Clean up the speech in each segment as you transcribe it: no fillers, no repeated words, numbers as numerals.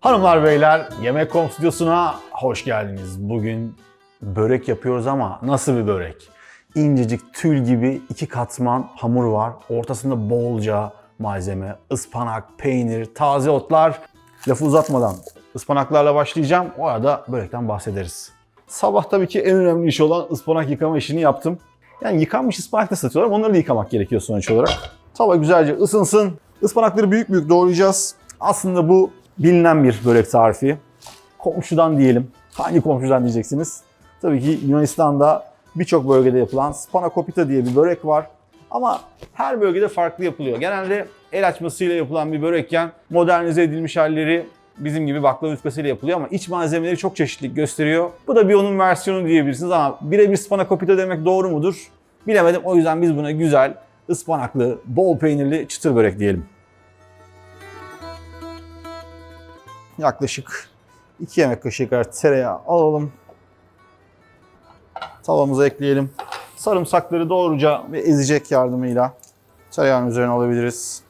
Hanımlar beyler, Yemek.com stüdyosuna hoş geldiniz. Bugün börek yapıyoruz ama nasıl bir börek? İncecik tül gibi 2 katman hamur var. Ortasında bolca malzeme, ıspanak, peynir, taze otlar. Lafı uzatmadan ıspanaklarla başlayacağım. O arada börekten bahsederiz. Sabah tabii ki en önemli iş olan ıspanak yıkama işini yaptım. Yani yıkanmış ıspanak da satıyorlar. Onları da yıkamak gerekiyor sonuç olarak. Tava güzelce ısınsın. Ispanakları büyük büyük doğrayacağız. Aslında bu bilinen bir börek tarifi. Komşudan diyelim. Hangi komşudan diyeceksiniz? Tabii ki Yunanistan'da birçok bölgede yapılan spanakopita diye bir börek var. Ama her bölgede farklı yapılıyor. Genelde el açmasıyla yapılan bir börekken modernize edilmiş halleri bizim gibi baklava yufkasıyla yapılıyor ama iç malzemeleri çok çeşitlilik gösteriyor. Bu da bir onun versiyonu diyebilirsiniz ama birebir spanakopita demek doğru mudur? Bilemedim. O yüzden biz buna güzel, ıspanaklı, bol peynirli çıtır börek diyelim. Yaklaşık 2 yemek kaşığı kadar tereyağı alalım. Tavamıza ekleyelim. Sarımsakları doğruca ve ezecek yardımıyla tereyağının üzerine alabiliriz.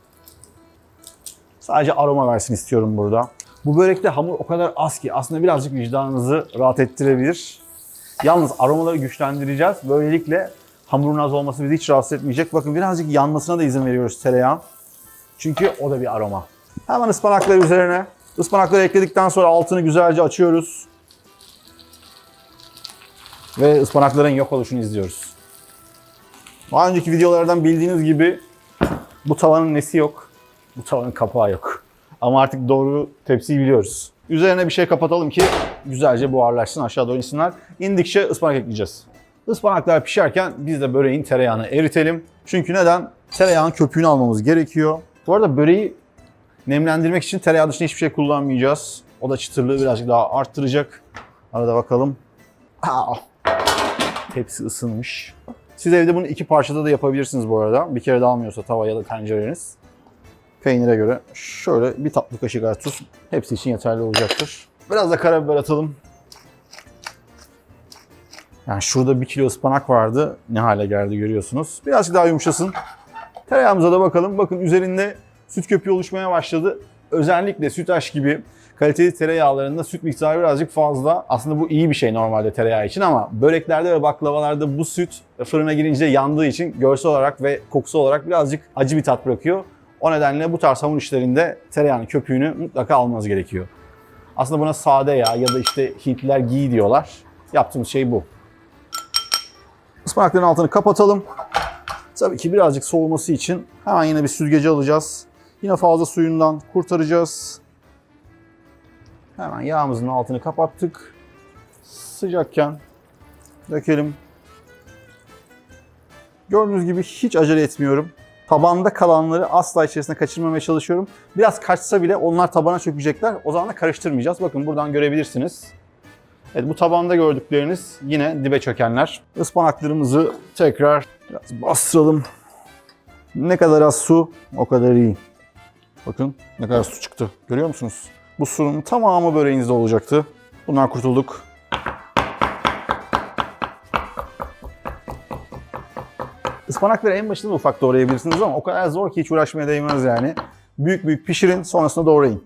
Sadece aroma versin istiyorum burada. Bu börekte hamur o kadar az ki aslında birazcık vicdanınızı rahat ettirebilir. Yalnız aromaları güçlendireceğiz. Böylelikle hamurun az olması bizi hiç rahatsız etmeyecek. Bakın birazcık yanmasına da izin veriyoruz tereyağın. Çünkü o da bir aroma. Hemen ıspanakları üzerine. Ispanakları ekledikten sonra altını güzelce açıyoruz. Ve ıspanakların yok oluşunu izliyoruz. Daha önceki videolardan bildiğiniz gibi bu tavanın nesi yok? Bu tavanın kapağı yok. Ama artık doğru tepsiyi biliyoruz. Üzerine bir şey kapatalım ki güzelce buharlaşsın, aşağı doğru insinler. İndikçe ıspanak ekleyeceğiz. Ispanaklar pişerken biz de böreğin tereyağını eritelim. Çünkü neden? Tereyağın köpüğünü almamız gerekiyor. Bu arada böreği nemlendirmek için tereyağı dışında hiçbir şey kullanmayacağız. O da çıtırlığı birazcık daha arttıracak. Arada bakalım. Tepsi ısınmış. Siz evde bunu 2 parçada da yapabilirsiniz bu arada. Bir kere de almıyorsa tava ya da tencereniz. Peynire göre şöyle bir tatlı kaşık kadar tuz hepsi için yeterli olacaktır. Biraz da karabiber atalım. Yani şurada 1 kilo ıspanak vardı. Ne hale geldi görüyorsunuz. Birazcık daha yumuşasın. Tereyağımıza da bakalım. Bakın üzerinde süt köpüğü oluşmaya başladı. Özellikle sütaş gibi kaliteli tereyağlarında süt miktarı birazcık fazla. Aslında bu iyi bir şey normalde tereyağı için ama böreklerde ve baklavalarda bu süt fırına girince yandığı için görsel olarak ve kokusu olarak birazcık acı bir tat bırakıyor. O nedenle bu tarz hamur işlerinde tereyağının köpüğünü mutlaka almanız gerekiyor. Aslında buna sade yağ ya da işte Hintliler ghee diyorlar. Yaptığımız şey bu. Ispanakların altını kapatalım. Tabii ki birazcık soğuması için hemen yine bir süzgeci alacağız. Yine fazla suyundan kurtaracağız. Hemen yağımızın altını kapattık. Sıcakken dökelim. Gördüğünüz gibi hiç acele etmiyorum. Tabanda kalanları asla içerisine kaçırmamaya çalışıyorum. Biraz kaçsa bile onlar tabana çökecekler. O zaman da karıştırmayacağız. Bakın buradan görebilirsiniz. Evet, bu tabanda gördükleriniz yine dibe çökenler. Ispanaklarımızı tekrar biraz bastıralım. Ne kadar az su o kadar iyi. Bakın ne kadar su çıktı. Görüyor musunuz? Bu suyun tamamı böreğinizde olacaktı. Bundan kurtulduk. Ispanakları en başında da ufak doğrayabilirsiniz ama o kadar zor ki hiç uğraşmaya değmez yani. Büyük büyük pişirin, sonrasında doğrayın.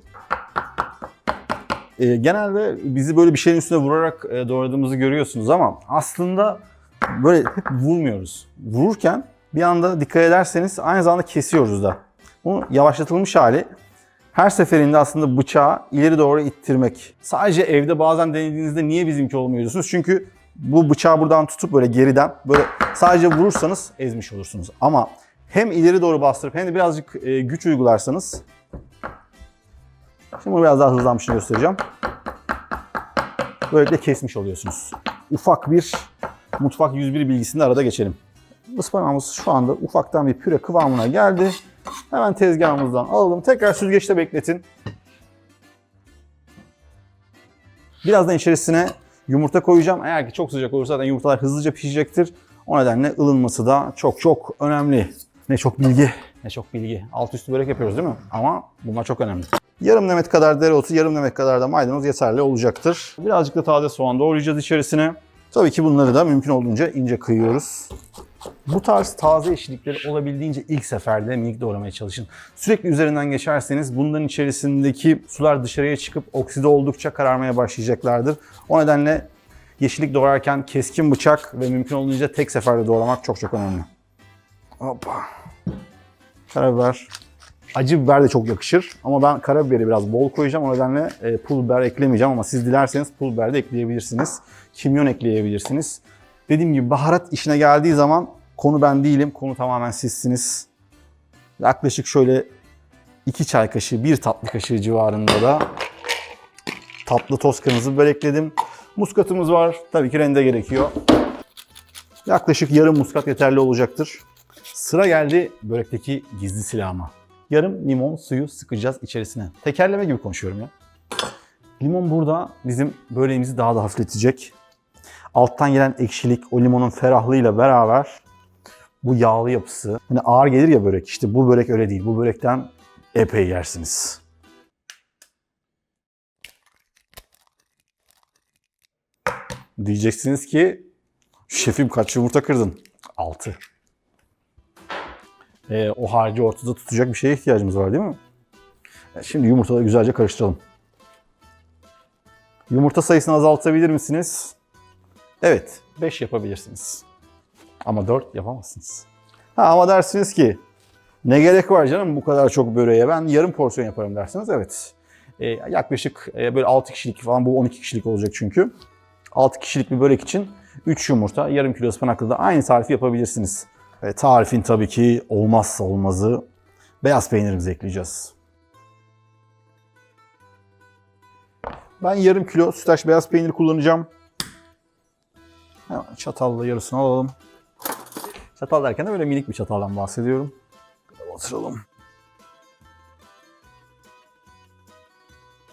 Genelde bizi böyle bir şeyin üstüne vurarak doğradığımızı görüyorsunuz ama aslında böyle hep vurmuyoruz. Vururken bir anda dikkat ederseniz aynı zamanda kesiyoruz da. Bu yavaşlatılmış hali. Her seferinde aslında bıçağı ileri doğru ittirmek. Sadece evde bazen denediğinizde niye bizimki olmuyor diyorsunuz? Çünkü bu bıçağı buradan tutup böyle geriden böyle sadece vurursanız ezmiş olursunuz. Ama hem ileri doğru bastırıp hem de birazcık güç uygularsanız. Şimdi bunu biraz daha hızlanmışını göstereceğim. Böylelikle kesmiş oluyorsunuz. Ufak bir mutfak 101 bilgisini arada geçelim. Ispanağımız şu anda ufaktan bir püre kıvamına geldi. Hemen tezgahımızdan alalım. Tekrar süzgeçte bekletin. Birazdan içerisine yumurta koyacağım. Eğer ki çok sıcak olursa zaten yumurtalar hızlıca pişecektir. O nedenle ılınması da çok önemli. Ne çok bilgi, ne çok bilgi. Alt üstü börek yapıyoruz değil mi? Ama bunlar çok önemli. Yarım demet kadar dereotu, yarım demet kadar da maydanoz yeterli olacaktır. Birazcık da taze soğan doğrayacağız içerisine. Tabii ki bunları da mümkün olduğunca ince kıyıyoruz. Bu tarz taze yeşillikleri olabildiğince ilk seferde minik doğramaya çalışın. Sürekli üzerinden geçerseniz bunların içerisindeki sular dışarıya çıkıp okside oldukça kararmaya başlayacaklardır. O nedenle yeşillik doğrarken keskin bıçak ve mümkün olduğunca tek seferde doğramak çok önemli. Hoppa. Karabiber. Acı biber de çok yakışır ama ben karabiberi biraz bol koyacağım. O nedenle pul biber eklemeyeceğim ama siz dilerseniz pul biber de ekleyebilirsiniz. Kimyon ekleyebilirsiniz. Dediğim gibi baharat işine geldiği zaman konu ben değilim. Konu tamamen sizsiniz. Yaklaşık şöyle 2 çay kaşığı, 1 tatlı kaşığı civarında da tatlı toz kırmızı biber ekledim. Muskatımız var. Tabii ki rende gerekiyor. Yaklaşık yarım muskat yeterli olacaktır. Sıra geldi börekteki gizli silahıma. Yarım limon suyu sıkacağız içerisine. Tekerleme gibi konuşuyorum ya. Limon burada bizim böreğimizi daha da hafifletecek. Alttan gelen ekşilik, o limonun ferahlığıyla beraber bu yağlı yapısı. Hani ağır gelir ya börek. İşte bu börek öyle değil. Bu börekten epey yersiniz. Diyeceksiniz ki şefim kaç yumurta kırdın? 6. O harcı ortada tutacak bir şeye ihtiyacımız var değil mi? Şimdi yumurtaları güzelce karıştıralım. Yumurta sayısını azaltabilir misiniz? Evet, 5 yapabilirsiniz. Ama 4 yapamazsınız. Ama dersiniz ki ne gerek var canım bu kadar çok böreğe, ben yarım porsiyon yaparım dersiniz. Evet. Yaklaşık böyle 6 kişilik falan, bu 12 kişilik olacak çünkü. 6 kişilik bir börek için 3 yumurta, yarım kilo ıspanakla da aynı tarifi yapabilirsiniz. Tarifin tabii ki olmazsa olmazı beyaz peynirimizi ekleyeceğiz. Ben yarım kilo sütaş beyaz peynir kullanacağım. Hemen çatalla yarısını alalım. Çatal derken de böyle minik bir çataldan bahsediyorum. Batıralım.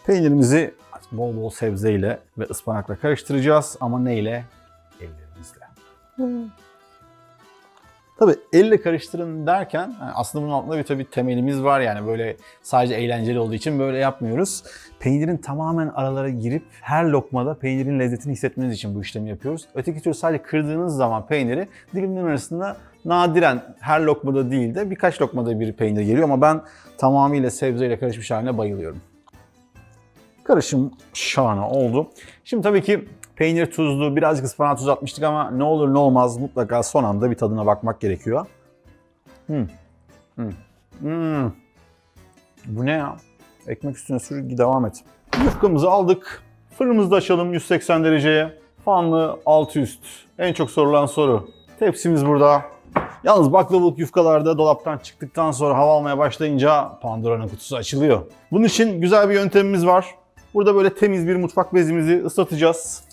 Peynirimizi bol bol sebzeyle ve ıspanakla karıştıracağız. Ama neyle? Ellerimizle. Tabii elle karıştırın derken aslında bunun altında bir tabii temelimiz var, yani böyle sadece eğlenceli olduğu için böyle yapmıyoruz. Peynirin tamamen aralara girip her lokmada peynirin lezzetini hissetmeniz için bu işlemi yapıyoruz. Öteki türlü sadece kırdığınız zaman peyniri dilimlerin arasında nadiren her lokmada değil de birkaç lokmada bir peynir geliyor ama ben tamamıyla sebzeyle karışmış haline bayılıyorum. Karışım şahane oldu. Şimdi tabii ki peynir tuzlu, birazcık ıspanağı tuz atmıştık ama ne olur ne olmaz mutlaka son anda bir tadına bakmak gerekiyor. Bu ne ya? Ekmek üstüne sür, devam et. Yufkamızı aldık. Fırınımızı da açalım 180 dereceye. Fanlı altı üst. En çok sorulan soru. Tepsimiz burada. Yalnız baklavalık yufkalarda dolaptan çıktıktan sonra hava almaya başlayınca Pandora'nın kutusu açılıyor. Bunun için güzel bir yöntemimiz var. Burada böyle temiz bir mutfak bezimizi ıslatacağız.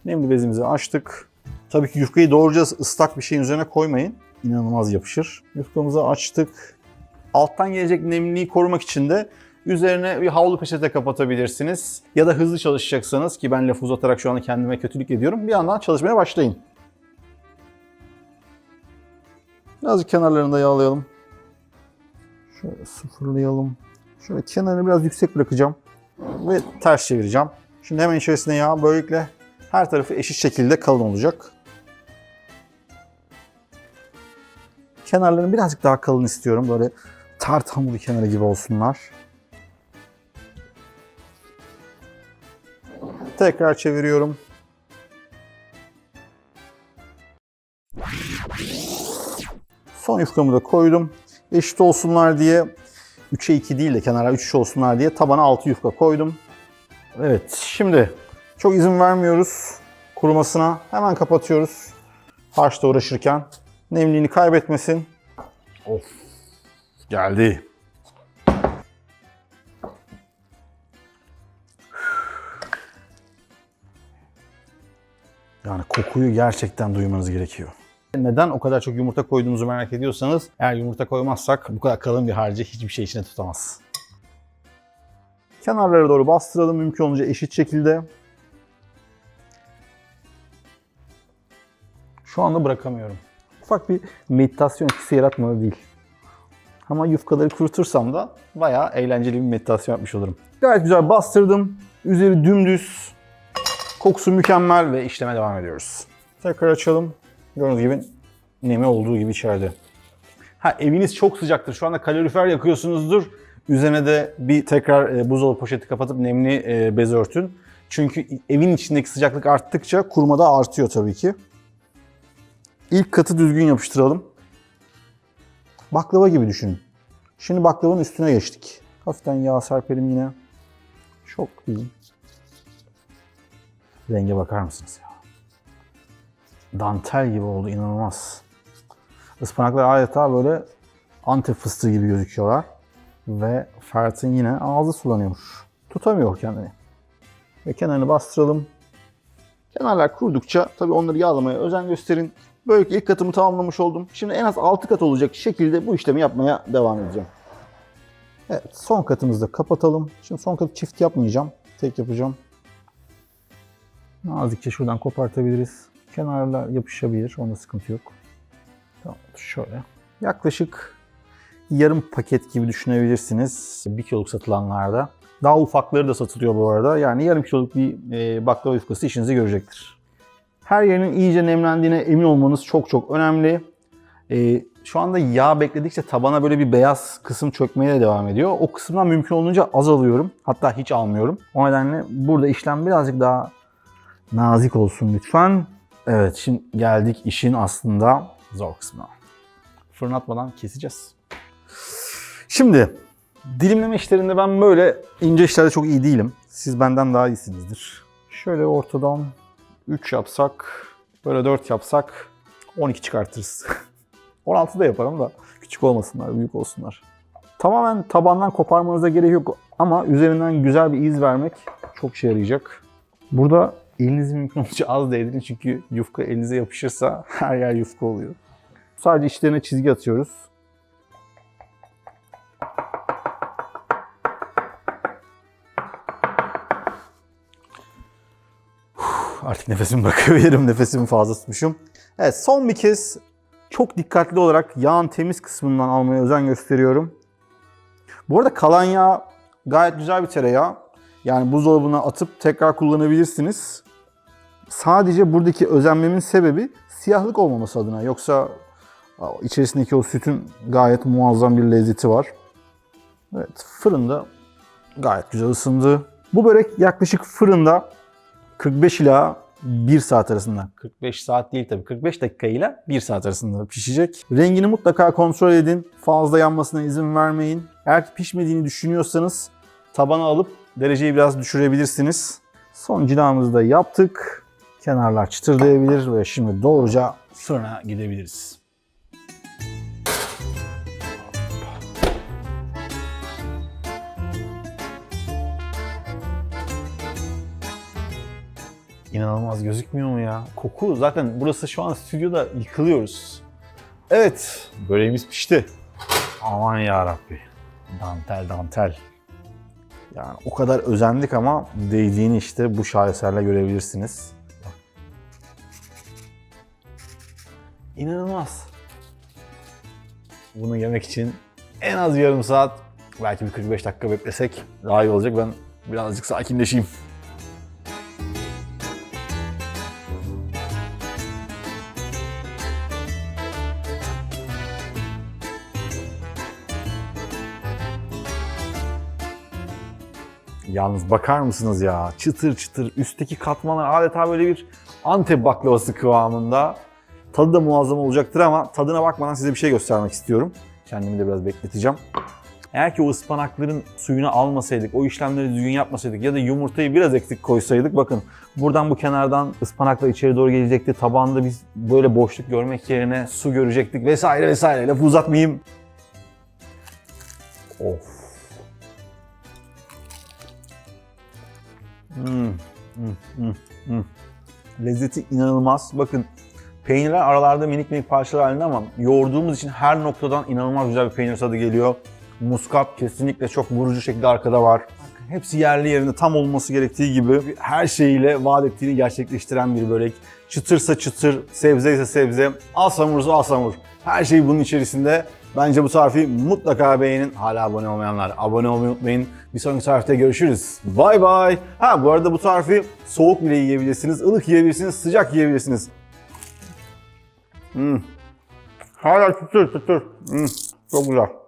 Nemli bezimizi açtık. Tabii ki yufkayı doğruca ıslak bir şeyin üzerine koymayın. İnanılmaz yapışır. Yufkamızı açtık. Alttan gelecek nemliliği korumak için de üzerine bir havlu peçete kapatabilirsiniz. Ya da hızlı çalışacaksanız, ki ben lafı uzatarak şu anda kendime kötülük ediyorum, bir yandan çalışmaya başlayın. Birazcık kenarlarını da yağlayalım. Şöyle sıfırlayalım. Şöyle kenarını biraz yüksek bırakacağım. Ve ters çevireceğim. Şimdi hemen içerisine yağ, böylelikle her tarafı eşit şekilde kalın olacak. Kenarlarını birazcık daha kalın istiyorum. Böyle tart hamuru kenarı gibi olsunlar. Tekrar çeviriyorum. Son yufkamı da koydum. Eşit olsunlar diye 3'e 2 değil de kenara 3 olsunlar diye tabana 6 yufka koydum. Evet, şimdi çok izin vermiyoruz kurumasına. Hemen kapatıyoruz. Harçla uğraşırken nemliğini kaybetmesin. Of, geldi. Yani kokuyu gerçekten duymanız gerekiyor. Neden o kadar çok yumurta koyduğumuzu merak ediyorsanız, eğer yumurta koymazsak bu kadar kalın bir harcı hiçbir şey içine tutamaz. Kenarlara doğru bastıralım mümkün olunca eşit şekilde. Şu anda bırakamıyorum. Ufak bir meditasyon etkisi yaratmadı değil. Ama yufkaları kurutursam da bayağı eğlenceli bir meditasyon yapmış olurum. Gayet güzel bastırdım. Üzeri dümdüz. Kokusu mükemmel ve işleme devam ediyoruz. Tekrar açalım. Gördüğünüz gibi nemi olduğu gibi içeride. Eviniz çok sıcaktır. Şu anda kalorifer yakıyorsunuzdur. Üzerine de bir tekrar buzdolabı poşeti kapatıp nemli bez örtün. Çünkü evin içindeki sıcaklık arttıkça kuruma da artıyor tabii ki. İlk katı düzgün yapıştıralım. Baklava gibi düşünün. Şimdi baklavanın üstüne geçtik. Hafiften yağ serpelim yine. Çok iyi. Renge bakar mısınız ya? Dantel gibi oldu, inanılmaz. Ispanaklar adeta böyle Antep fıstığı gibi gözüküyorlar. Ve Ferhat'ın yine ağzı sulanıyormuş. Tutamıyor kendini. Ve kenarını bastıralım. Kenarlar kurudukça tabii onları yağlamaya özen gösterin. Böylelikle ilk katımı tamamlamış oldum. Şimdi en az 6 kat olacak şekilde bu işlemi yapmaya devam edeceğim. Evet, son katımızı da kapatalım. Şimdi son katı çift yapmayacağım. Tek yapacağım. Nazikçe şuradan kopartabiliriz. Kenarlar yapışabilir. Onda sıkıntı yok. Tamam, şöyle. Yaklaşık yarım paket gibi düşünebilirsiniz. 1 kiloluk satılanlarda. Daha ufakları da satılıyor bu arada. Yani yarım kiloluk bir baklava yufkası işinizi görecektir. Her yerinin iyice nemlendiğine emin olmanız çok çok önemli. Şu anda yağ bekledikçe tabana böyle bir beyaz kısım çökmeye de devam ediyor. O kısımdan mümkün olduğunca az alıyorum. Hatta hiç almıyorum. O nedenle burada işlem birazcık daha nazik olsun lütfen. Evet, şimdi geldik işin aslında zor kısmına. Fırın atmadan keseceğiz. Şimdi dilimleme işlerinde ben böyle ince işlerde çok iyi değilim. Siz benden daha iyisinizdir. Şöyle ortadan 3 yapsak, böyle 4 yapsak 12 çıkartırız. 16 da yaparım da küçük olmasınlar, büyük olsunlar. Tamamen tabandan koparmanıza gerek yok ama üzerinden güzel bir iz vermek çok işe yarayacak. Burada elinizi mümkün olunca az değdirin çünkü yufka elinize yapışırsa her yer yufka oluyor. Sadece içlerine çizgi atıyoruz. Artık nefesimi bırakabilirim. Nefesimi fazla tutmuşum. Evet, son bir kez çok dikkatli olarak yağın temiz kısmından almaya özen gösteriyorum. Bu arada kalan yağ gayet güzel bir tereyağı. Yani buzdolabına atıp tekrar kullanabilirsiniz. Sadece buradaki özenmemin sebebi siyahlık olmaması adına. Yoksa içerisindeki o sütün gayet muazzam bir lezzeti var. Evet, fırında gayet güzel ısındı. Bu börek yaklaşık fırında 45 ila 1 saat arasında. 45 saat değil tabii. 45 dakika ile 1 saat arasında pişecek. Rengini mutlaka kontrol edin. Fazla yanmasına izin vermeyin. Eğer pişmediğini düşünüyorsanız tabana alıp dereceyi biraz düşürebilirsiniz. Son cilamızı da yaptık. Kenarlar çıtırdayabilir ve şimdi doğruca fırına gidebiliriz. İnanılmaz gözükmüyor mu ya? Koku zaten burası şu an stüdyoda yıkılıyoruz. Evet, böreğimiz pişti. Aman yarabbi. Dantel dantel. Yani o kadar özendik ama değdiğini işte bu şaheserle görebilirsiniz. İnanılmaz. Bunu yemek için en az yarım saat, belki bir 45 dakika beklesek daha iyi olacak. Ben birazcık sakinleşeyim. Yalnız bakar mısınız ya? Çıtır çıtır üstteki katmanlar adeta böyle bir Antep baklavası kıvamında. Tadı da muazzam olacaktır ama tadına bakmadan size bir şey göstermek istiyorum. Kendimi de biraz bekleteceğim. Eğer ki o ıspanakların suyunu almasaydık, o işlemleri düzgün yapmasaydık ya da yumurtayı biraz eksik koysaydık, bakın buradan bu kenardan ıspanakla içeri doğru gelecekti. Tabağında biz böyle boşluk görmek yerine su görecektik vesaire vesaire. Lafı uzatmayayım. Of. Lezzeti inanılmaz. Bakın peynirler aralarda minik minik parçalar halinde ama yoğurduğumuz için her noktadan inanılmaz güzel bir peynir tadı geliyor. Muskat kesinlikle çok vurucu şekilde arkada var. Hepsi yerli yerinde tam olması gerektiği gibi her şeyiyle vaat ettiğini gerçekleştiren bir börek. Çıtırsa çıtır, sebze ise sebze, az hamursa az hamur. Her şey bunun içerisinde. Bence bu tarifi mutlaka beğenin. Hala abone olmayanlar abone olmayı unutmayın. Bir sonraki tarifte görüşürüz. Bay bay. Ha bu arada bu tarifi soğuk bile yiyebilirsiniz, ılık yiyebilirsiniz, sıcak yiyebilirsiniz. Hala çıtır çıtır. Çok güzel.